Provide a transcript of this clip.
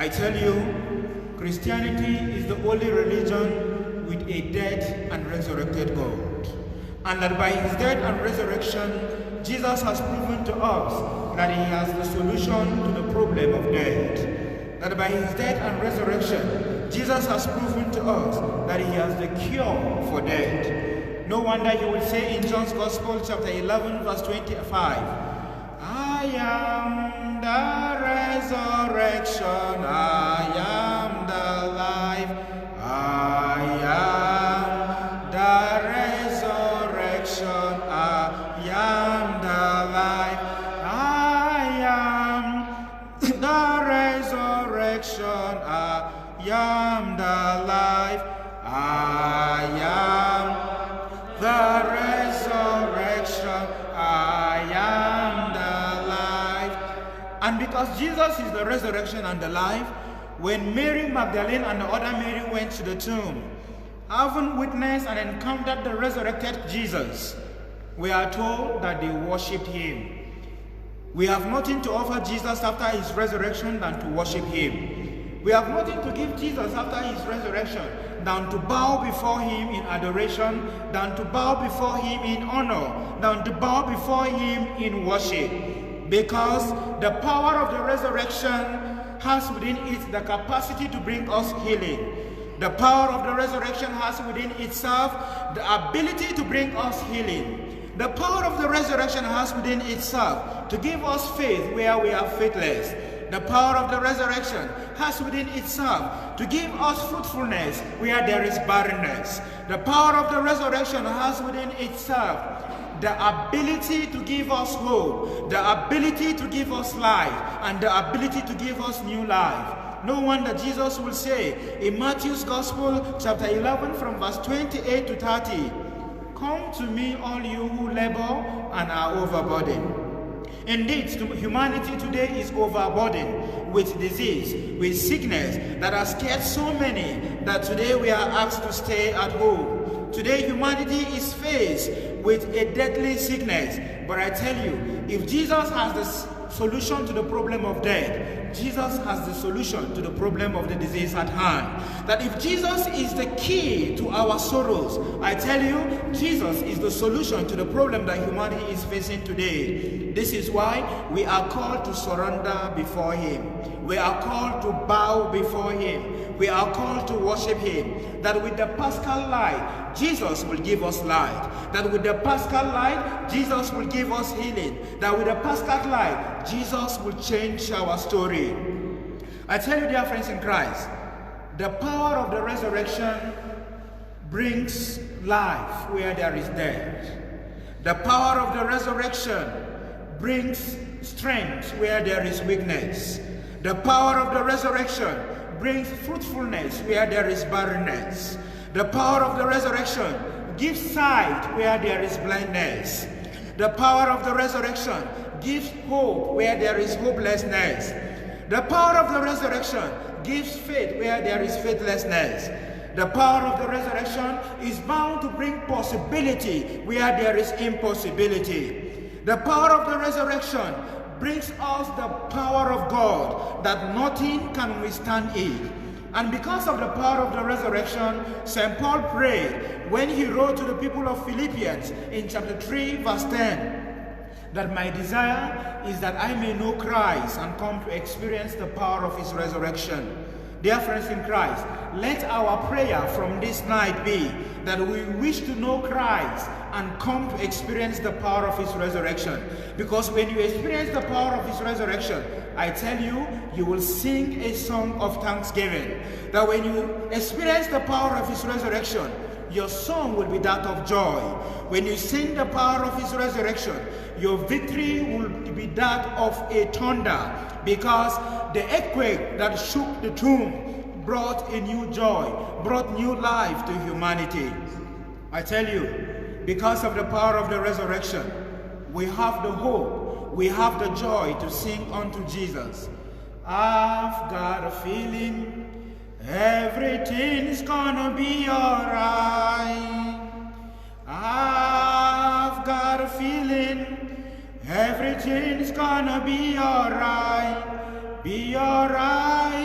I tell you, Christianity is the only religion with a dead and resurrected God. And that by his death and resurrection, Jesus has proven to us that he has the solution to the problem of death. That by his death and resurrection, Jesus has proven to us that he has the cure for death. No wonder you will say in John's Gospel, chapter 11, verse 25, I am the resurrection, I am the life, I am the resurrection, I am the life, I am the resurrection, I am the life, I am the resurrection, I am the life. And because Jesus is the resurrection and the life, when Mary Magdalene and the other Mary went to the tomb, having witnessed and encountered the resurrected Jesus, we are told that they worshipped him. We have nothing to offer Jesus after his resurrection than to worship him. We have nothing to give Jesus after his resurrection than to bow before him in adoration, than to bow before him in honor, than to bow before him in worship. Because the power of the resurrection has within it the capacity to bring us healing. The power of the resurrection has within itself the ability to bring us healing. The power of the resurrection has within itself to give us faith where we are faithless. The power of the resurrection has within itself to give us fruitfulness where there is barrenness. The power of the resurrection has within itself the ability to give us hope, the ability to give us life, and the ability to give us new life. No wonder Jesus will say in Matthew's Gospel, chapter 11, from verse 28 to 30, come to me, all you who labor and are overburdened. Indeed, humanity today is overburdened with disease, with sickness that has scared so many that today we are asked to stay at home. Today, humanity is faced with a deadly sickness. But I tell you, if Jesus has the solution to the problem of death, Jesus has the solution to the problem of the disease at hand. That if Jesus is the key to our sorrows, I tell you, Jesus is the solution to the problem that humanity is facing today. This is why we are called to surrender before him. We are called to bow before him. We are called to worship him. That with the Paschal light, Jesus will give us light. That with the Paschal light, Jesus will give us healing. That with the Paschal light, Jesus will change our story. I tell you, dear friends in Christ, the power of the resurrection brings life where there is death. The power of the resurrection brings strength where there is weakness. The power of the resurrection brings fruitfulness where there is barrenness. The power of the resurrection gives sight where there is blindness. The power of the resurrection gives hope where there is hopelessness. The power of the resurrection gives faith where there is faithlessness. The power of the resurrection is bound to bring possibility where there is impossibility. The power of the resurrection brings us the power of God that nothing can withstand it. And because of the power of the resurrection, St. Paul prayed when he wrote to the people of Philippians in chapter 3, verse 10, that my desire is that I may know Christ and come to experience the power of his resurrection. Dear friends in Christ, let our prayer from this night be that we wish to know Christ and come to experience the power of his resurrection. Because when you experience the power of his resurrection, I tell you, you will sing a song of thanksgiving. That when you experience the power of his resurrection, your song will be that of joy. When you sing the power of his resurrection, your victory will be that of a thunder, because the earthquake that shook the tomb brought a new joy, brought new life to humanity. I tell you, because of the power of the resurrection, we have the hope, we have the joy to sing unto Jesus. I've got a feeling everything's gonna be alright. I've got a feeling everything's gonna be alright. Be alright.